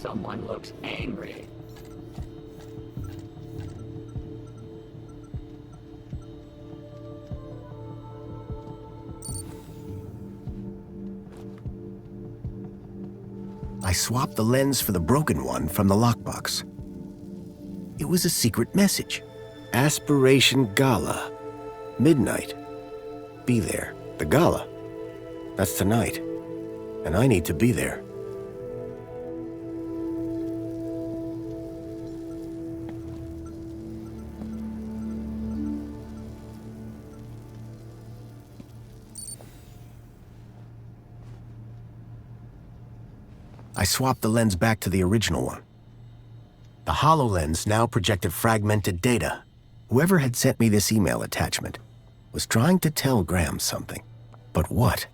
Someone looks angry. I swapped the lens for the broken one from the lockbox. It was a secret message. Aspiration Gala. Midnight. Be there. The gala. That's tonight. And I need to be there. I swapped the lens back to the original one. The HoloLens now projected fragmented data. Whoever had sent me this email attachment was trying to tell Graham something. But what?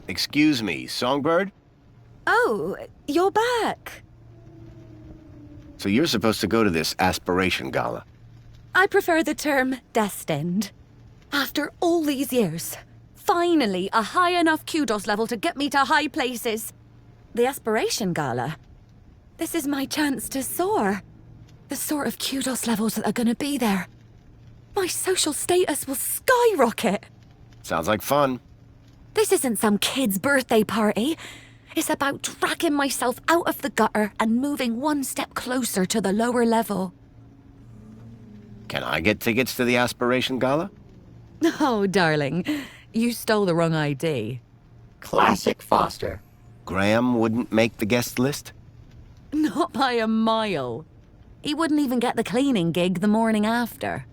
Excuse me, Songbird? Oh, you're back. So you're supposed to go to this Aspiration Gala. I prefer the term destined. After all these years, finally a high enough kudos level to get me to high places. The Aspiration Gala. This is my chance to soar. The sort of kudos levels that are gonna be there. My social status will skyrocket. Sounds like fun. This isn't some kid's birthday party. It's about dragging myself out of the gutter and moving one step closer to the lower level. Can I get tickets to the Aspiration Gala? Oh, darling, you stole the wrong ID. Classic Foster. Graham wouldn't make the guest list? Not by a mile. He wouldn't even get the cleaning gig the morning after.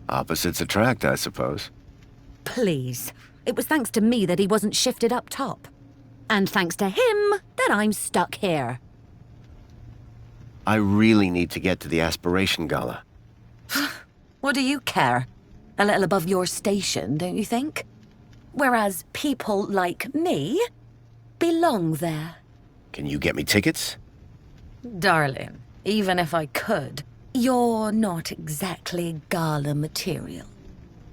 Opposites attract, I suppose. Please. It was thanks to me that he wasn't shifted up top. And thanks to him that I'm stuck here. I really need to get to the Aspiration Gala. What do you care? A little above your station, don't you think? Whereas people like me belong there. Can you get me tickets? Darling, even if I could, you're not exactly gala material.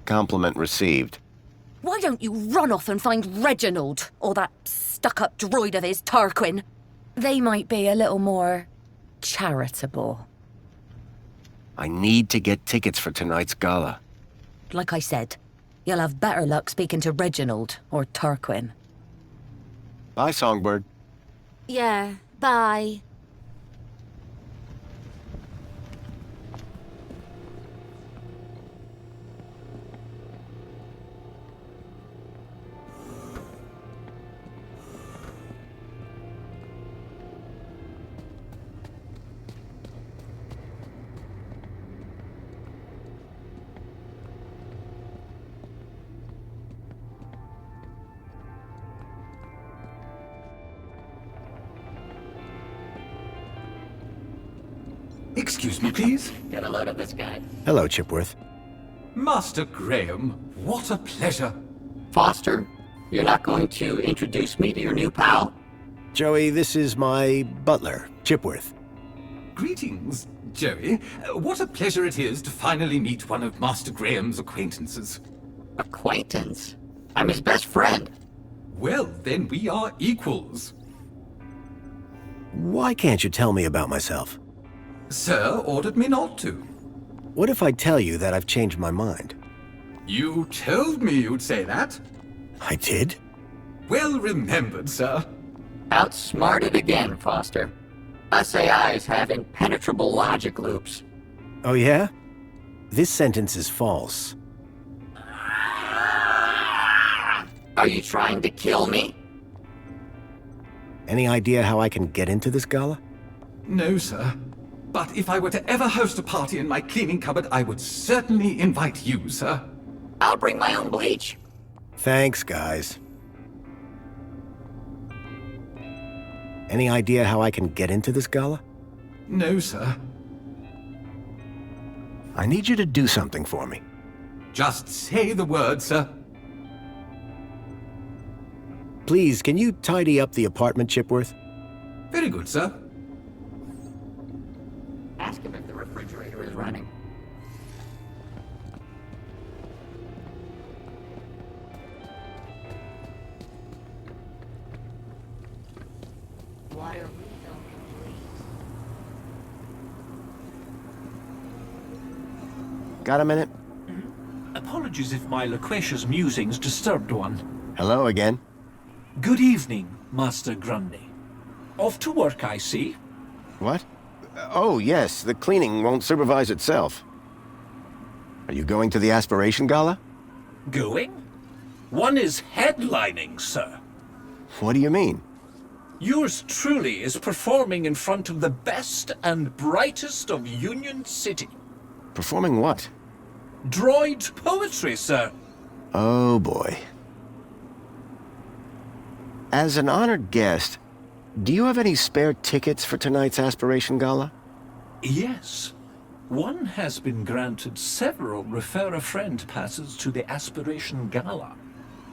Compliment received. Why don't you run off and find Reginald, or that stuck-up droid of his, Tarquin? They might be a little more charitable. I need to get tickets for tonight's gala. Like I said, you'll have better luck speaking to Reginald or Tarquin. Bye, Songbird. Yeah, bye. Excuse me, please. Get a load of this guy. Hello, Chipworth. Master Graham, what a pleasure. Foster, you're not going to introduce me to your new pal? Joey, this is my butler, Chipworth. Greetings, Joey. What a pleasure it is to finally meet one of Master Graham's acquaintances. Acquaintance? I'm his best friend. Well, then we are equals. Why can't you tell me about myself? Sir ordered me not to. What if I tell you that I've changed my mind? You told me you'd say that. I did? Well remembered, sir. Outsmarted again, Foster. Us AIs have impenetrable logic loops. Oh, yeah? This sentence is false. Are you trying to kill me? Any idea how I can get into this gala? No, sir. But if I were to ever host a party in my cleaning cupboard, I would certainly invite you, sir. I'll bring my own bleach. Thanks, guys. Any idea how I can get into this gala? No, sir. I need you to do something for me. Just say the word, sir. Please, can you tidy up the apartment, Chipworth? Very good, sir. Ask him if the refrigerator is running. Why are we so complete? Got a minute? Apologies if my loquacious musings disturbed one. Hello again. Good evening, Master Grundy. Off to work, I see. What? Oh, yes, the cleaning won't supervise itself. Are you going to the Aspiration Gala? Going? One is headlining, sir. What do you mean? Yours truly is performing in front of the best and brightest of Union City. Performing what? Droid poetry, sir. Oh, boy. As an honored guest, do you have any spare tickets for tonight's Aspiration Gala? Yes. One has been granted several refer-a-friend passes to the Aspiration Gala.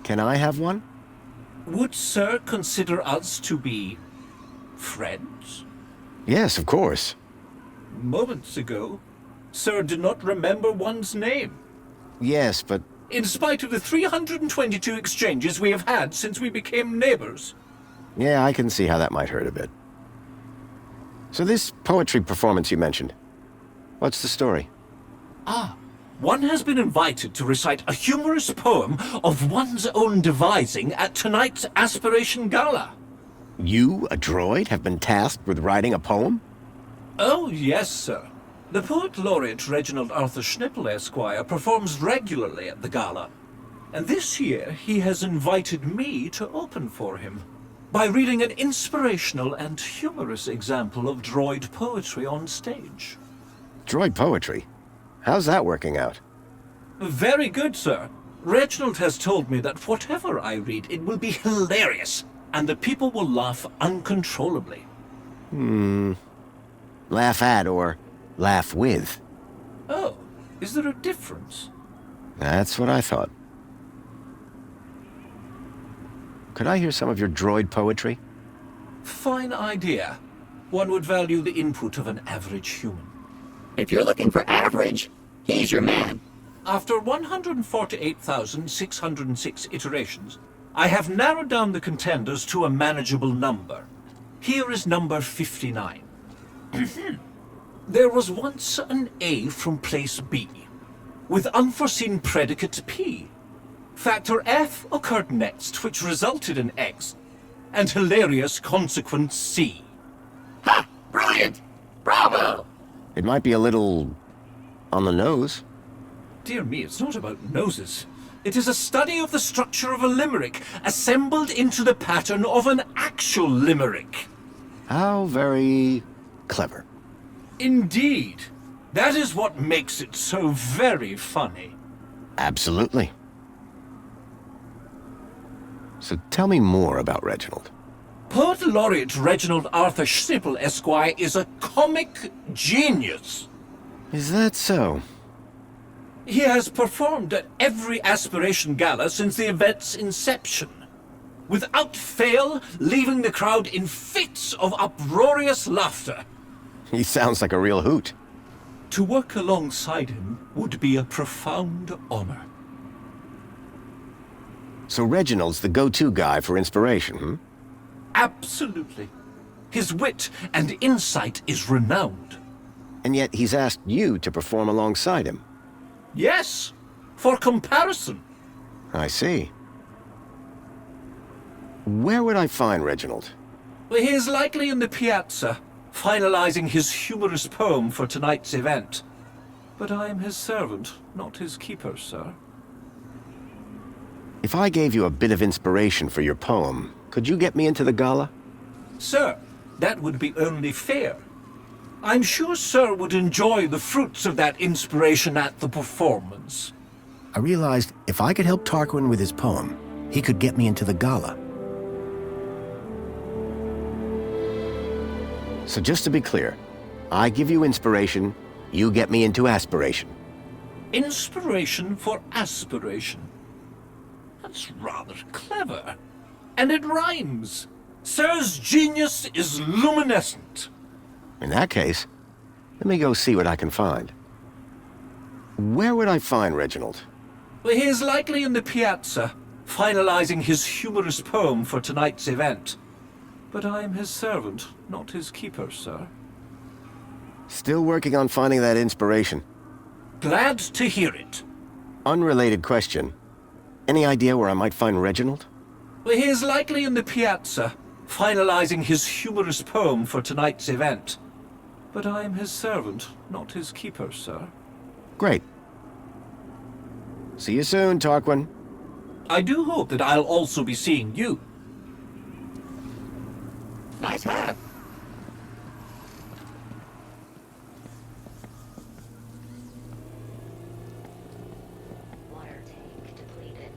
Can I have one? Would sir consider us to be friends? Yes, of course. Moments ago, sir did not remember one's name. Yes, but In spite of the 322 exchanges we have had since we became neighbors. yeah, I can see how that might hurt a bit. So this poetry performance you mentioned, what's the story? One has been invited to recite a humorous poem of one's own devising at tonight's Aspiration Gala. You, a droid, have been tasked with writing a poem? Oh, yes, sir. The poet laureate Reginald Arthur Schnipple, Esquire, performs regularly at the gala. And this year he has invited me to open for him by reading an inspirational and humorous example of droid poetry on stage. Droid poetry? How's that working out? Very good, sir. Reginald has told me that whatever I read, it will be hilarious, and the people will laugh uncontrollably. Laugh at or laugh with? Oh, is there a difference? That's what I thought. Could I hear some of your droid poetry? Fine idea. One would value the input of an average human. If you're looking for average, he's your man. After 148,606 iterations, I have narrowed down the contenders to a manageable number. Here is number 59. There was once an A from place B, with unforeseen predicate P. Factor F occurred next, which resulted in X, and hilarious consequence C. Ha! Brilliant! Bravo! It might be a little on the nose. Dear me, it's not about noses. It is a study of the structure of a limerick, assembled into the pattern of an actual limerick. How very clever. Indeed. That is what makes it so very funny. Absolutely. So tell me more about Reginald. Poet laureate Reginald Arthur Schnipple, Esquire, is a comic genius. Is that so? He has performed at every Aspiration Gala since the event's inception, without fail leaving the crowd in fits of uproarious laughter. He sounds like a real hoot. To work alongside him would be a profound honor. So Reginald's the go-to guy for inspiration, hmm? Absolutely. His wit and insight is renowned. And yet he's asked you to perform alongside him. Yes, for comparison. I see. Where would I find Reginald? He is likely in the piazza, finalizing his humorous poem for tonight's event. But I am his servant, not his keeper, sir. If I gave you a bit of inspiration for your poem, could you get me into the gala? Sir, that would be only fair. I'm sure Sir would enjoy the fruits of that inspiration at the performance. I realized if I could help Tarquin with his poem, he could get me into the gala. So just to be clear, I give you inspiration, you get me into aspiration. Inspiration for aspiration. That's rather clever. And it rhymes. Sir's genius is luminescent. In that case, let me go see what I can find. Where would I find Reginald? Well, he is likely in the piazza, finalizing his humorous poem for tonight's event. But I am his servant, not his keeper, sir. Still working on finding that inspiration. Glad to hear it. Unrelated question. Any idea where I might find Reginald? Well, he is likely in the piazza, finalizing his humorous poem for tonight's event. But I am his servant, not his keeper, sir. Great. See you soon, Tarquin. I do hope that I'll also be seeing you. Nice hat. Water tank depleted.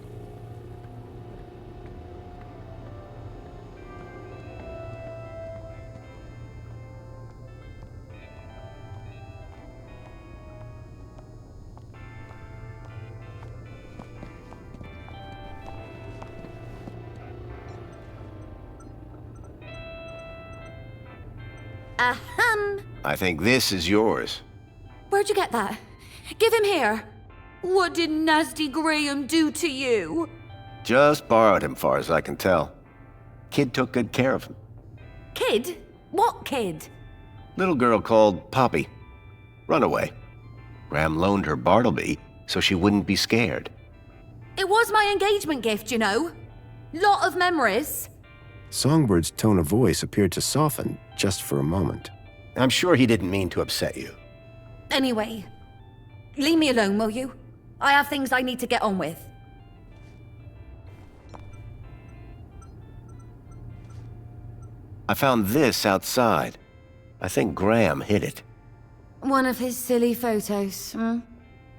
Ahem. I think this is yours. Where'd you get that? Give him here. What did Nasty Graham do to you? Just borrowed him, far as I can tell. Kid took good care of him. Kid? What kid? Little girl called Poppy. Runaway. Graham loaned her Bartleby so she wouldn't be scared. It was my engagement gift, you know. Lot of memories. Songbird's tone of voice appeared to soften just for a moment. I'm sure he didn't mean to upset you. Anyway, leave me alone, will you? I have things I need to get on with. I found this outside. I think Graham hid it. One of his silly photos, hmm?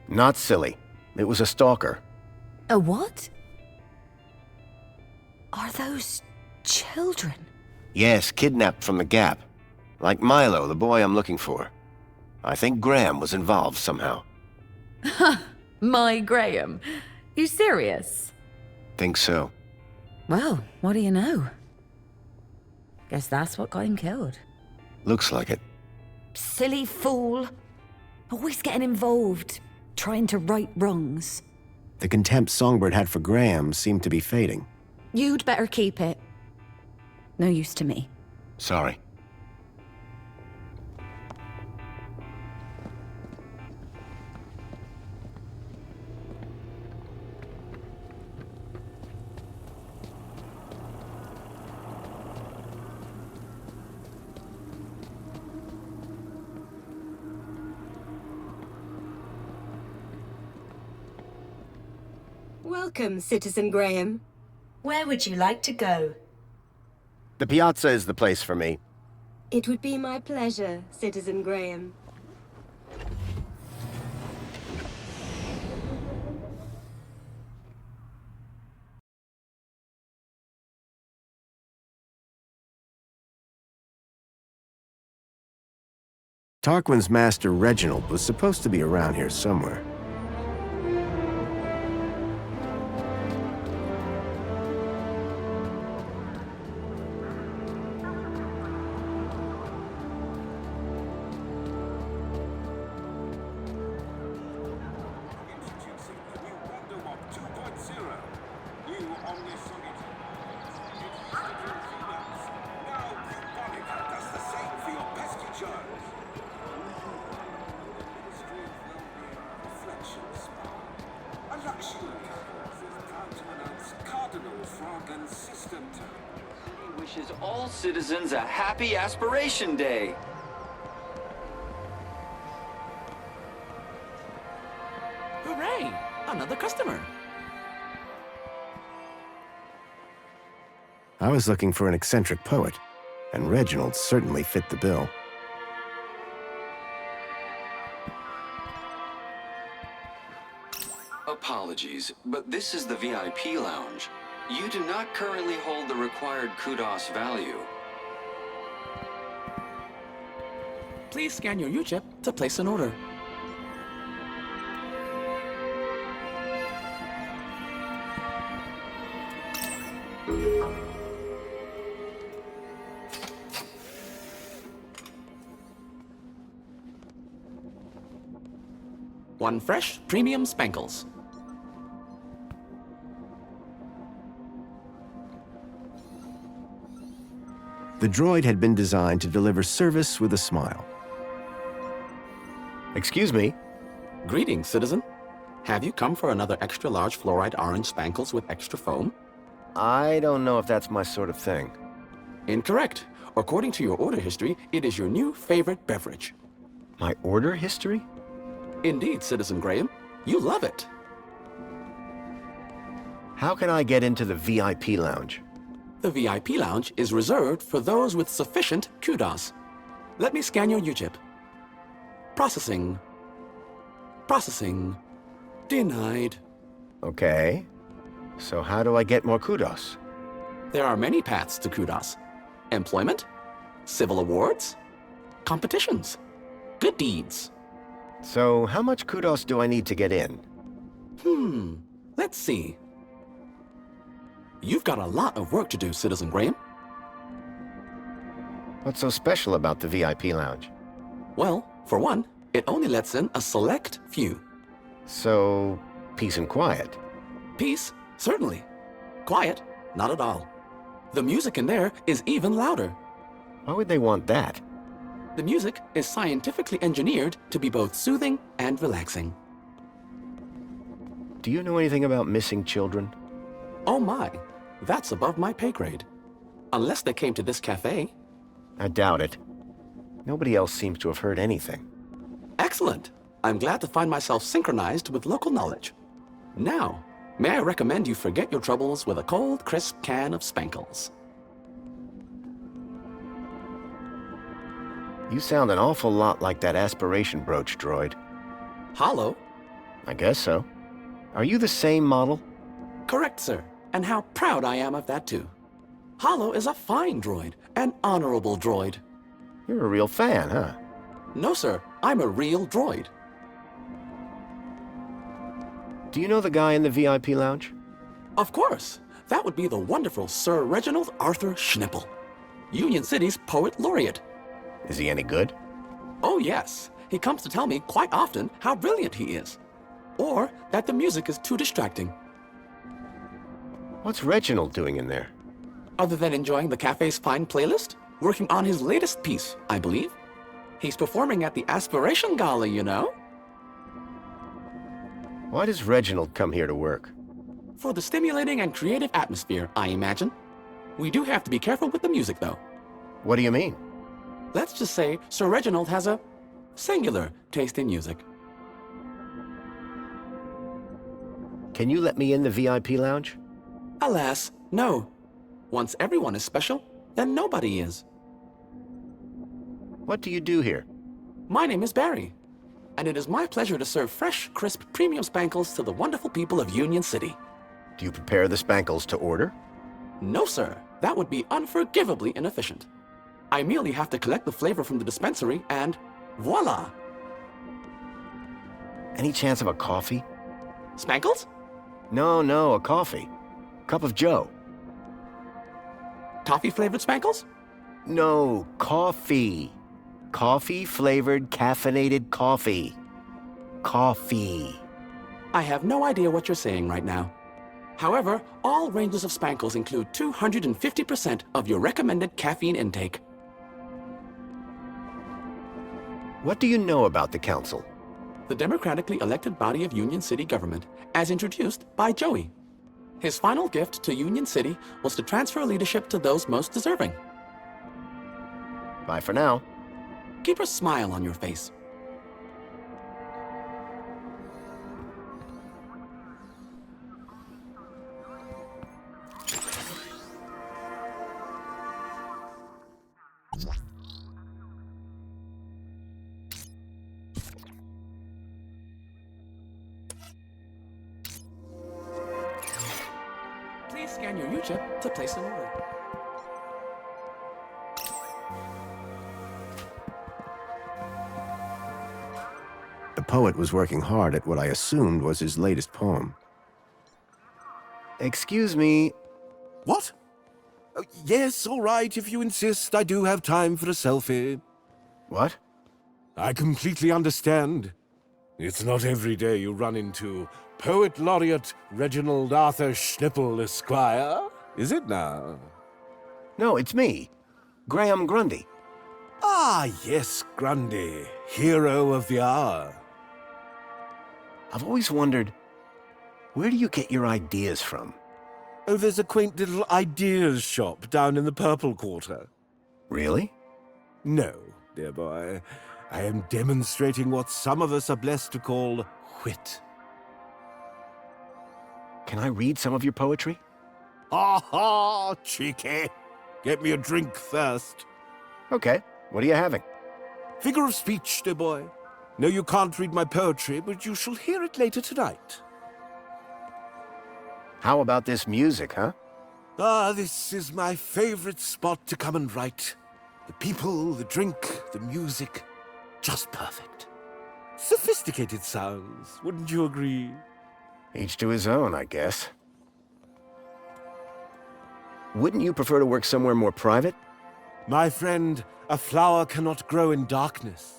Not silly. It was a stalker. A what? Are those children? Yes, kidnapped from the Gap. Like Milo, the boy I'm looking for. I think Graham was involved somehow. My Graham. You serious? Think so. Well, what do you know? Guess that's what got him killed. Looks like it. Silly fool. Always getting involved, trying to right wrongs. The contempt Songbird had for Graham seemed to be fading. You'd better keep it. No use to me. Sorry. Welcome, Citizen Graham. Where would you like to go? The piazza is the place for me. It would be my pleasure, Citizen Graham. Tarquin's master, Reginald, was supposed to be around here somewhere. Wishes all citizens a happy Aspiration Day. Hooray! Another customer. I was looking for an eccentric poet, and Reginald certainly fit the bill. apologies, but this is the VIP lounge. You do not currently hold the required kudos value. Please scan your UChip to place an order. One fresh premium Spankles. The droid had been designed to deliver service with a smile. Excuse me? Greetings, citizen. Have you come for another extra large fluoride orange Spankles with extra foam? I don't know if that's my sort of thing. Incorrect. According to your order history, it is your new favorite beverage. My order history? Indeed, Citizen Graham. You love it. How can I get into the VIP lounge? The VIP lounge is reserved for those with sufficient kudos. Let me scan your UChip. Processing. Processing. Denied. Okay. So how do I get more kudos? There are many paths to kudos. Employment, civil awards, competitions, good deeds. So how much kudos do I need to get in? Let's see. You've got a lot of work to do, Citizen Graham. What's so special about the VIP lounge? Well, for one, it only lets in a select few. So, peace and quiet. Peace, certainly. Quiet, not at all. The music in there is even louder. Why would they want that? The music is scientifically engineered to be both soothing and relaxing. Do you know anything about missing children? Oh my, that's above my pay grade. Unless they came to this cafe. I doubt it. Nobody else seems to have heard anything. Excellent. I'm glad to find myself synchronized with local knowledge. Now, may I recommend you forget your troubles with a cold, crisp can of Spankles. You sound an awful lot like that aspiration brooch droid. Hollow? I guess so. Are you the same model? Correct, sir. And how proud I am of that, too. Hollow is a fine droid, an honorable droid. You're a real fan, huh? No, sir. I'm a real droid. Do you know the guy in the VIP lounge? Of course. That would be the wonderful Sir Reginald Arthur Schnipple, Union City's poet laureate. Is he any good? Oh, yes. He comes to tell me quite often how brilliant he is. Or that the music is too distracting. What's Reginald doing in there? Other than enjoying the cafe's fine playlist, working on his latest piece, I believe. He's performing at the Aspiration Gala, you know? Why does Reginald come here to work? For the stimulating and creative atmosphere, I imagine. We do have to be careful with the music, though. What do you mean? Let's just say Sir Reginald has a singular taste in music. Can you let me in the VIP lounge? Alas, no. Once everyone is special, then nobody is. What do you do here? My name is Barry, and it is my pleasure to serve fresh, crisp, premium Spankles to the wonderful people of Union City. Do you prepare the Spankles to order? No, sir. That would be unforgivably inefficient. I merely have to collect the flavor from the dispensary and voila! Any chance of a coffee? Spankles? No, a coffee. Cup of joe. Toffee-flavored Spankles? No, coffee. Coffee-flavored caffeinated coffee. Coffee. I have no idea what you're saying right now. However, all ranges of Spankles include 250% of your recommended caffeine intake. What do you know about the council? The democratically elected body of Union City government, as introduced by Joey. His final gift to Union City was to transfer leadership to those most deserving. Bye for now. Keep a smile on your face. scan your U-chip to place an order. The poet was working hard at what I assumed was his latest poem. Excuse me. What? Yes, all right, if you insist. I do have time for a selfie. What? I completely understand. It's not every day you run into Poet Laureate Reginald Arthur Schnippel, Esquire, is it now? No, it's me. Graham Grundy. Ah, yes, Grundy, hero of the hour. I've always wondered, where do you get your ideas from? Oh, there's a quaint little ideas shop down in the Purple Quarter. Really? No, dear boy. I am demonstrating what some of us are blessed to call wit. Can I read some of your poetry? Ha ha, cheeky. Get me a drink first. Okay, what are you having? Figure of speech, dear boy. No, you can't read my poetry, but you shall hear it later tonight. How about this music, huh? Ah, this is my favorite spot to come and write. The people, the drink, the music, just perfect. Sophisticated sounds, wouldn't you agree? Each to his own, I guess. Wouldn't you prefer to work somewhere more private? My friend, a flower cannot grow in darkness.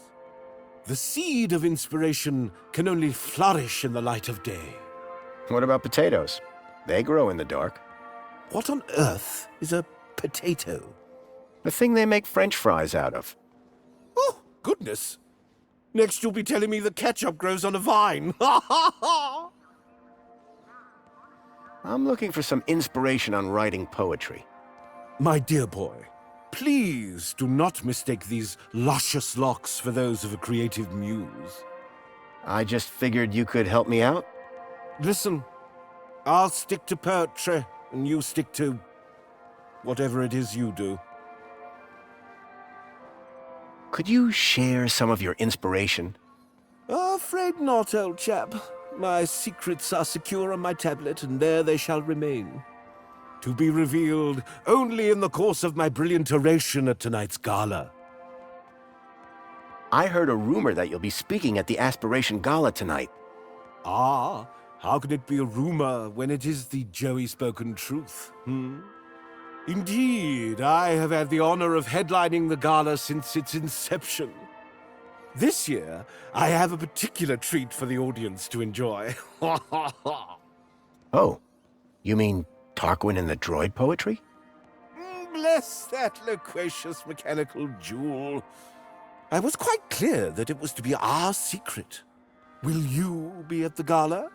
The seed of inspiration can only flourish in the light of day. What about potatoes? They grow in the dark. What on earth is a potato? The thing they make French fries out of. Oh, goodness. Next you'll be telling me that ketchup grows on a vine. Ha ha ha! I'm looking for some inspiration on writing poetry. My dear boy, please do not mistake these luscious locks for those of a creative muse. I just figured you could help me out. Listen, I'll stick to poetry, and you stick to whatever it is you do. Could you share some of your inspiration? Afraid not, old chap. My secrets are secure on my tablet, and there they shall remain. To be revealed only in the course of my brilliant oration at tonight's gala. I heard a rumor that you'll be speaking at the Aspiration Gala tonight. Ah, how can it be a rumor when it is the Joey spoken truth, Indeed, I have had the honor of headlining the gala since its inception. This year, I have a particular treat for the audience to enjoy. Oh, you mean Tarquin and the droid poetry? Bless that loquacious mechanical jewel. I was quite clear that it was to be our secret. Will you be at the gala?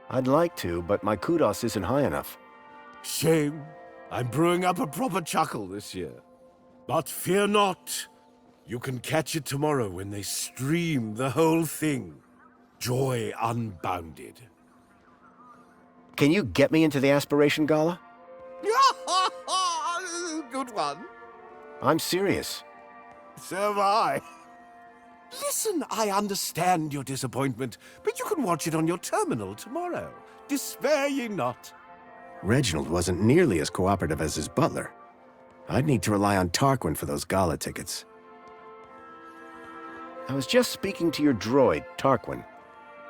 I'd like to, but my kudos isn't high enough. Shame. I'm brewing up a proper chuckle this year. But fear not. You can catch it tomorrow when they stream the whole thing. Joy unbounded. Can you get me into the Aspiration Gala? Good one. I'm serious. So am I. Listen, I understand your disappointment, but you can watch it on your terminal tomorrow. Despair ye not. Reginald wasn't nearly as cooperative as his butler. I'd need to rely on Tarquin for those gala tickets. I was just speaking to your droid, Tarquin.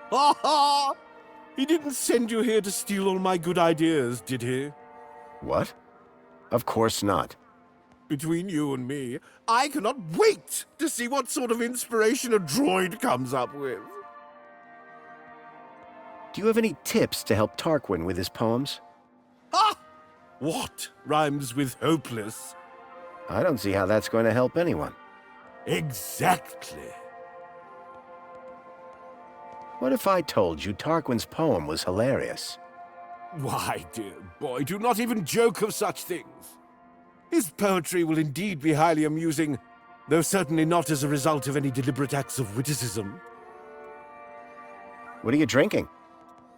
Ha ha! He didn't send you here to steal all my good ideas, did he? What? Of course not. Between you and me, I cannot wait to see what sort of inspiration a droid comes up with. Do you have any tips to help Tarquin with his poems? Ha! What rhymes with hopeless? I don't see how that's going to help anyone. Exactly. What if I told you Tarquin's poem was hilarious? Why, dear boy, do not even joke of such things. His poetry will indeed be highly amusing, though certainly not as a result of any deliberate acts of witticism. What are you drinking?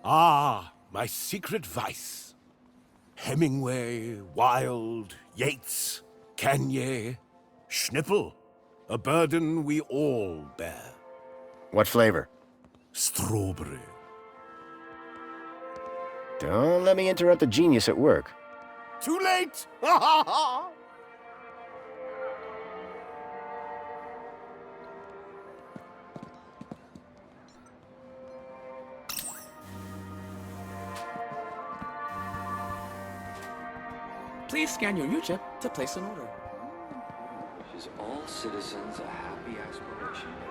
Ah, my secret vice. Hemingway, Wilde, Yeats, Kanye, Schnippel, a burden we all bear. What flavor? Strawberry. Don't let me interrupt the genius at work. Too late! Ha ha ha! Please scan your UChip to place an order. Wishes all citizens a happy Aspiration Day.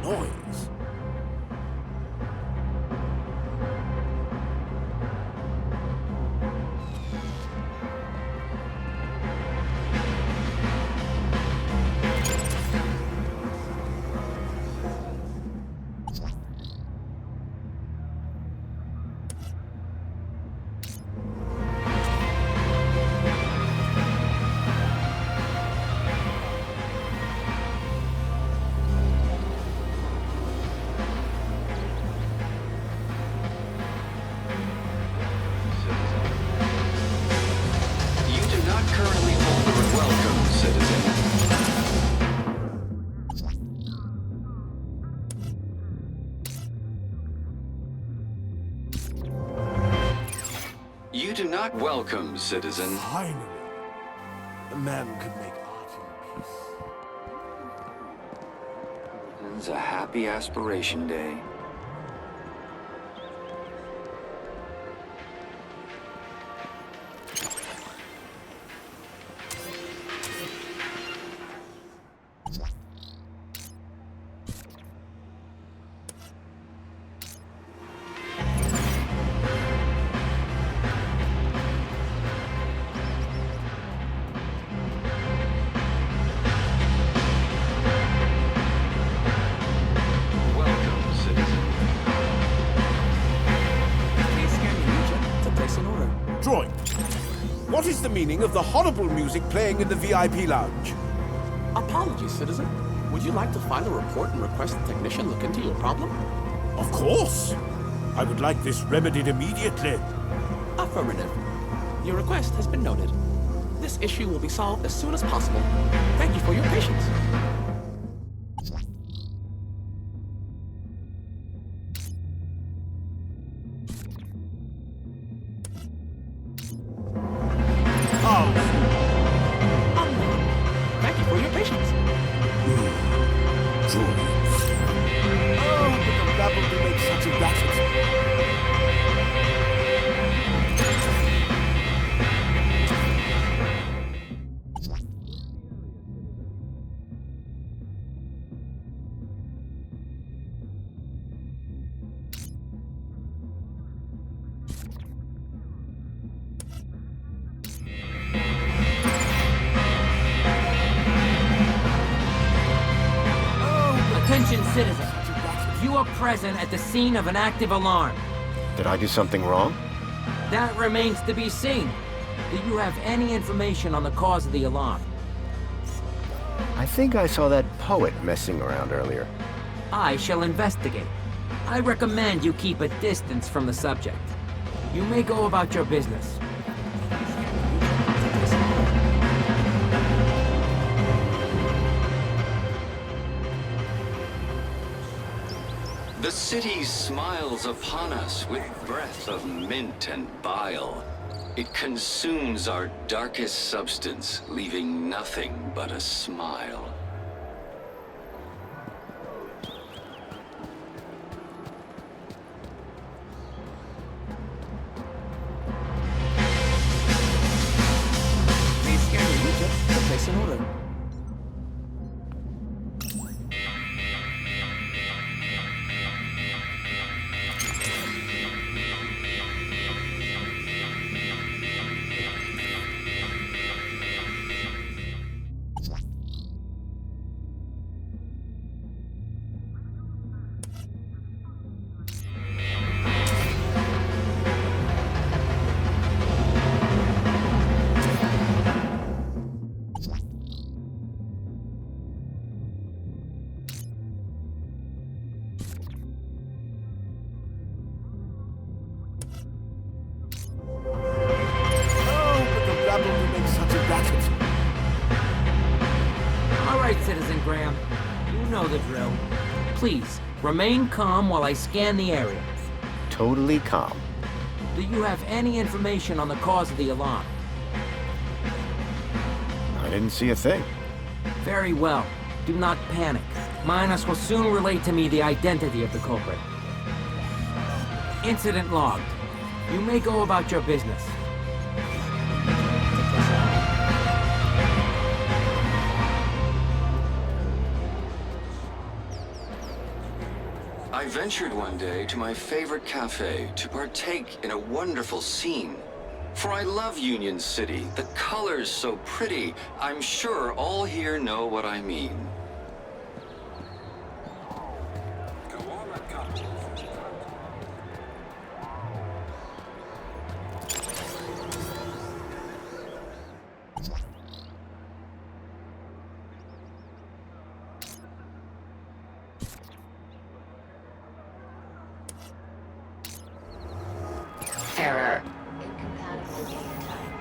Noise. You do not welcome, citizen. Finally, a man could make art in peace. It's a happy Aspiration Day. What is the meaning of the horrible music playing in the VIP lounge? Apologies, citizen. Would you like to file a report and request a technician look into your problem? Of course. I would like this remedied immediately. Affirmative. Your request has been noted. This issue will be solved as soon as possible. Thank you for your patience. Thank you for your patience. Droids. Oh, but the rabble do make such a racket. Attention, citizens. You are present at the scene of an active alarm. Did I do something wrong? That remains to be seen. Do you have any information on the cause of the alarm? I think I saw that poet messing around earlier. I shall investigate. I recommend you keep a distance from the subject. You may go about your business. The city smiles upon us with breath of mint and bile. It consumes our darkest substance, leaving nothing but a smile. Please scan your UChip to place an order. Please, remain calm while I scan the area. Totally calm. Do you have any information on the cause of the alarm? I didn't see a thing. Very well. Do not panic. Minos will soon relate to me the identity of the culprit. Incident logged. You may go about your business. I ventured one day to my favorite cafe to partake in a wonderful scene. For I love Union City, the colors so pretty. I'm sure all here know what I mean. Error. Incompatible data type.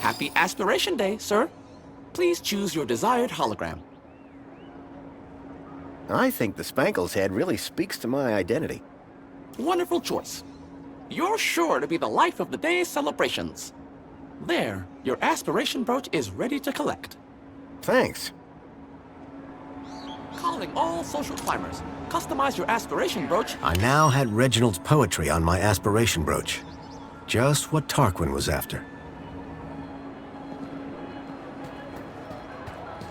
Happy Aspiration Day, sir. Please choose your desired hologram. I think the Spankles head really speaks to my identity. Wonderful choice. You're sure to be the life of the day's celebrations. There, your aspiration brooch is ready to collect. Thanks. Calling all social climbers. Customize your aspiration brooch. I now had Reginald's poetry on my aspiration brooch. Just what Tarquin was after.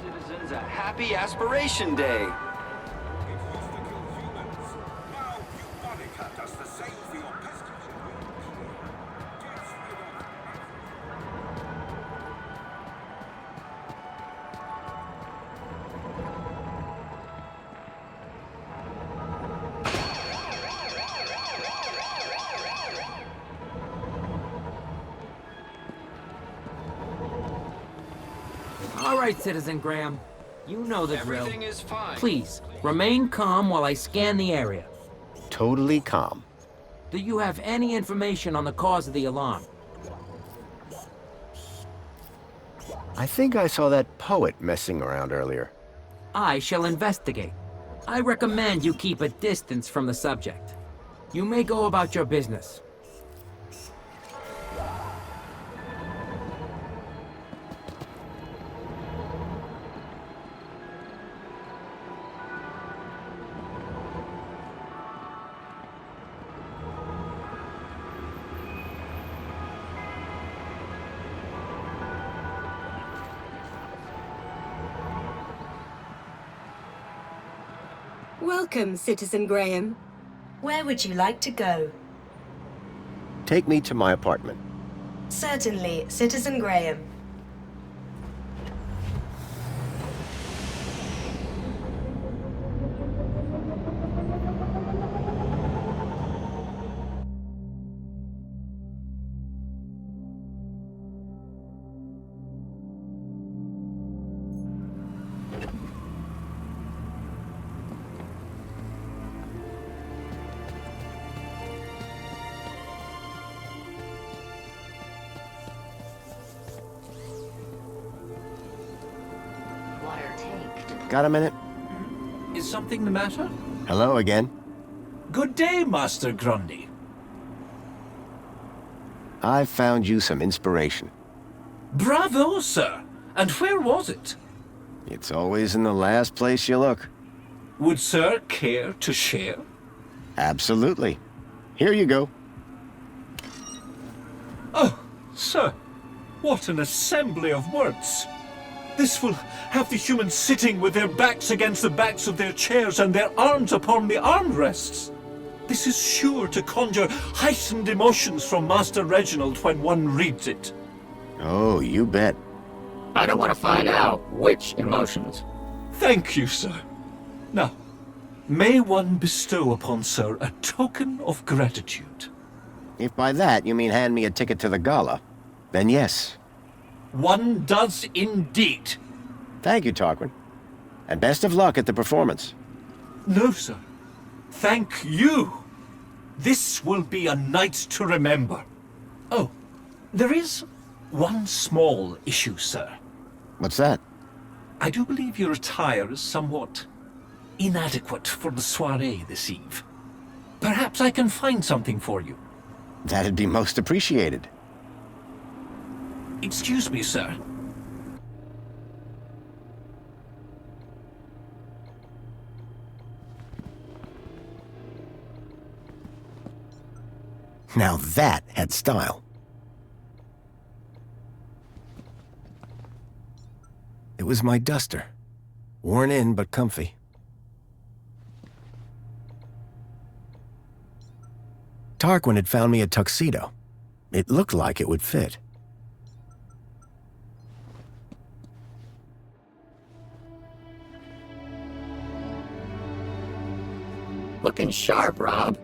Citizens, a happy Aspiration Day! All right, Citizen Graham. You know the drill. Everything is fine. Please, remain calm while I scan the area. Totally calm. Do you have any information on the cause of the alarm? I think I saw that poet messing around earlier. I shall investigate. I recommend you keep a distance from the subject. You may go about your business. Welcome, Citizen Graham. Where would you like to go? Take me to my apartment. Certainly, Citizen Graham. Got a minute? Is something the matter? Hello again. Good day, Master Grundy. I've found you some inspiration. Bravo, sir. And where was it? It's always in the last place you look. Would sir care to share? Absolutely. Here you go. Oh, sir, what an assembly of words. This will have the humans sitting with their backs against the backs of their chairs and their arms upon the armrests. This is sure to conjure heightened emotions from Master Reginald when one reads it. Oh, you bet. I don't want to find out which emotions. Thank you, sir. Now, may one bestow upon sir a token of gratitude? If by that you mean hand me a ticket to the gala, then yes. One does indeed. Thank you, Tarquin. And best of luck at the performance. No, sir. Thank you. This will be a night to remember. Oh, there is one small issue, sir. What's that? I do believe your attire is somewhat inadequate for the soiree this eve. Perhaps I can find something for you. That'd be most appreciated. Excuse me, sir. Now that had style. It was my duster. Worn in, but comfy. Tarquin had found me a tuxedo. It looked like it would fit. Looking sharp, Rob.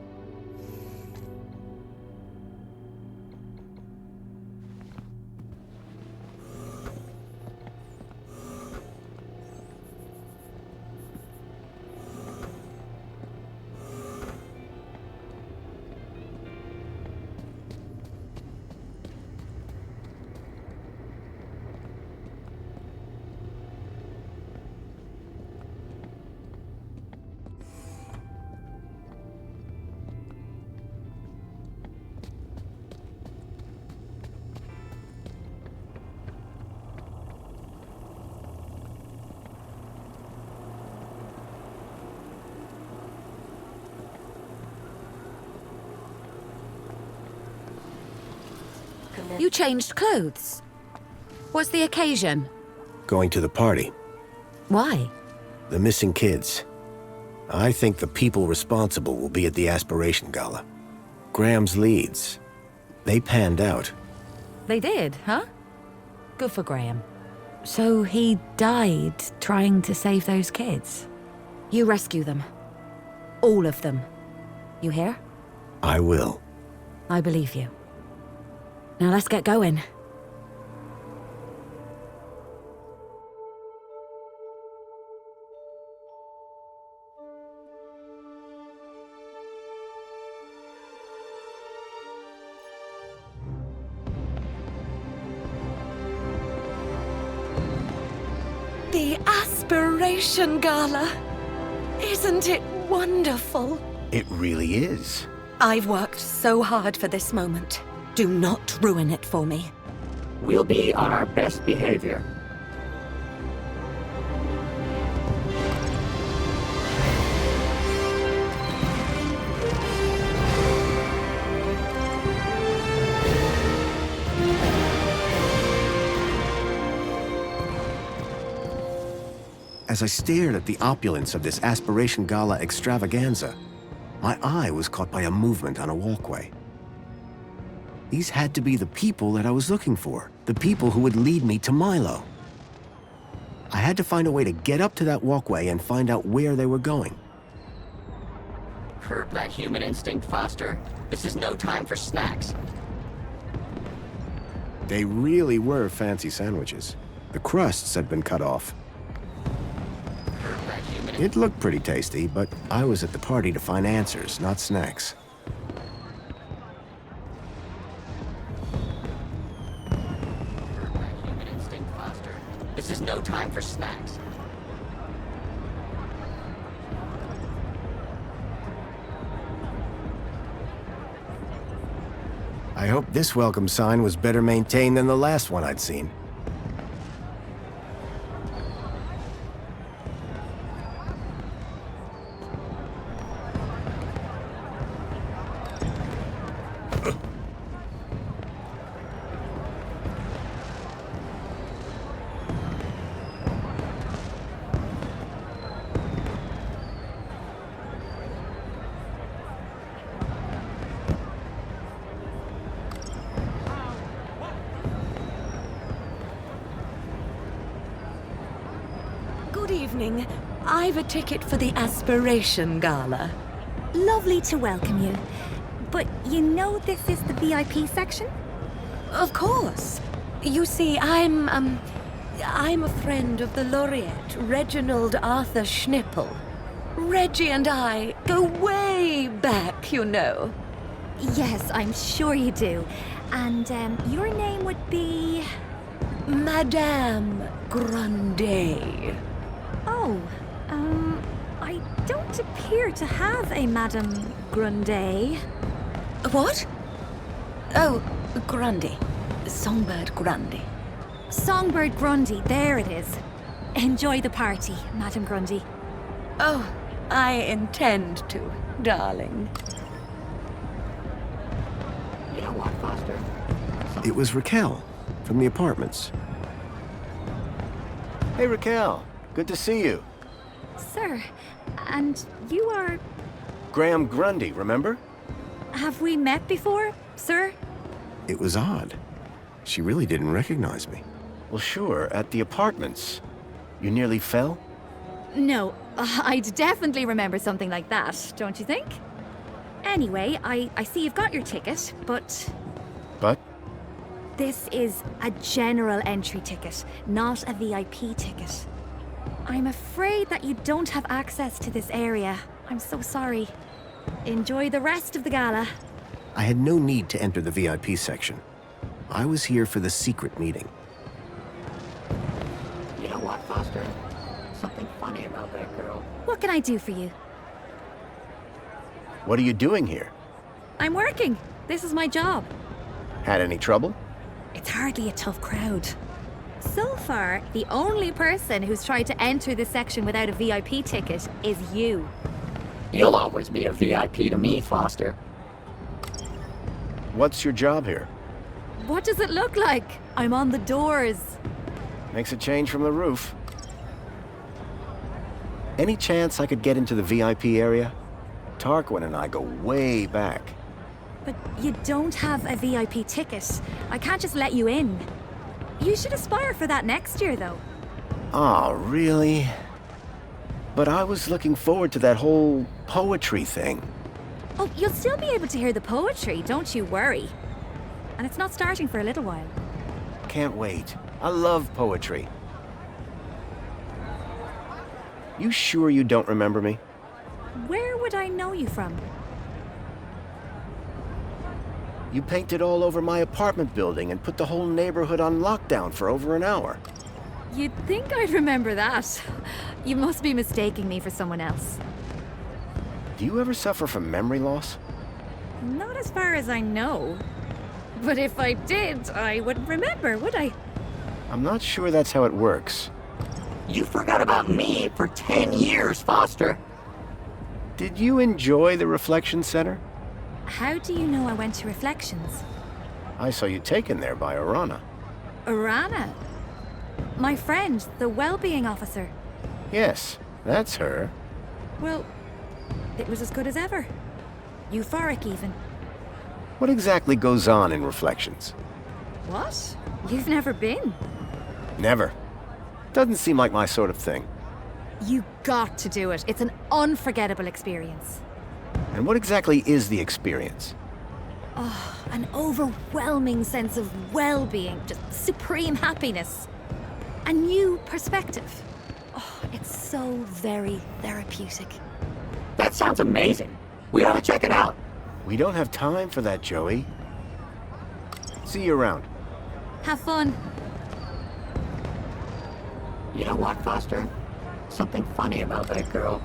You changed clothes. What's the occasion? Going to the party. Why? The missing kids. I think the people responsible will be at the Aspiration Gala. Graham's leads. They panned out. They did, huh? Good for Graham. So he died trying to save those kids? You rescue them. All of them. You hear? I will. I believe you. Now let's get going. The Aspiration Gala. Isn't it wonderful? It really is. I've worked so hard for this moment. Do not ruin it for me. We'll be on our best behavior. As I stared at the opulence of this Aspiration Gala extravaganza, my eye was caught by a movement on a walkway. These had to be the people that I was looking for, the people who would lead me to Milo. I had to find a way to get up to that walkway and find out where they were going. Curb that human instinct, Foster. This is no time for snacks. They really were fancy sandwiches. The crusts had been cut off. Curb that human It looked pretty tasty, but I was at the party to find answers, not snacks. This is no time for snacks. I hope this welcome sign was better maintained than the last one I'd seen. Good evening. I've a ticket for the Aspiration Gala. Lovely to welcome you. But you know this is the VIP section? Of course. You see, I'm, I'm a friend of the laureate, Reginald Arthur Schnippel. Reggie and I go way back, you know. Yes, I'm sure you do. And your name would be... Madame Grundy. Oh, I don't appear to have a Madame Grundy. What? Oh, Grundy. Songbird Grundy. Songbird Grundy, there it is. Enjoy the party, Madame Grundy. Oh, I intend to, darling. You know what, Foster? It was Raquel from the apartments. Hey, Raquel. Good to see you. Sir, and you are... Graham Grundy, remember? Have we met before, sir? It was odd. She really didn't recognize me. Well, sure, at the apartments. You nearly fell? No, I'd definitely remember something like that, don't you think? Anyway, I see you've got your ticket, but... But? This is a general entry ticket, not a VIP ticket. I'm afraid that you don't have access to this area. I'm so sorry. Enjoy the rest of the gala. I had no need to enter the VIP section. I was here for the secret meeting. You know what, Foster? Something funny about that girl. What can I do for you? What are you doing here? I'm working. This is my job. Had any trouble? It's hardly a tough crowd. So far, the only person who's tried to enter this section without a VIP ticket is you. You'll always be a VIP to me, Foster. What's your job here? What does it look like? I'm on the doors. Makes a change from the roof. Any chance I could get into the VIP area? Tarquin and I go way back. But you don't have a VIP ticket. I can't just let you in. You should aspire for that next year, though. Oh, really? But I was looking forward to that whole poetry thing. Oh, you'll still be able to hear the poetry, don't you worry. And it's not starting for a little while. Can't wait. I love poetry. You sure you don't remember me? Where would I know you from? You painted all over my apartment building and put the whole neighborhood on lockdown for over an hour. You'd think I'd remember that. You must be mistaking me for someone else. Do you ever suffer from memory loss? Not as far as I know. But if I did, I wouldn't remember, would I? I'm not sure that's how it works. You forgot about me for 10 years, Foster. Did you enjoy the Reflection Center? How do you know I went to Reflections? I saw you taken there by Arana. Arana? My friend, the well-being officer. Yes, that's her. Well, it was as good as ever. Euphoric, even. What exactly goes on in Reflections? What? You've never been? Never. Doesn't seem like my sort of thing. You got to do it. It's an unforgettable experience. And what exactly is the experience? Oh, an overwhelming sense of well-being, just supreme happiness. A new perspective. Oh, it's so very therapeutic. That sounds amazing. We ought to check it out. We don't have time for that, Joey. See you around. Have fun. You know what, Foster? Something funny about that girl.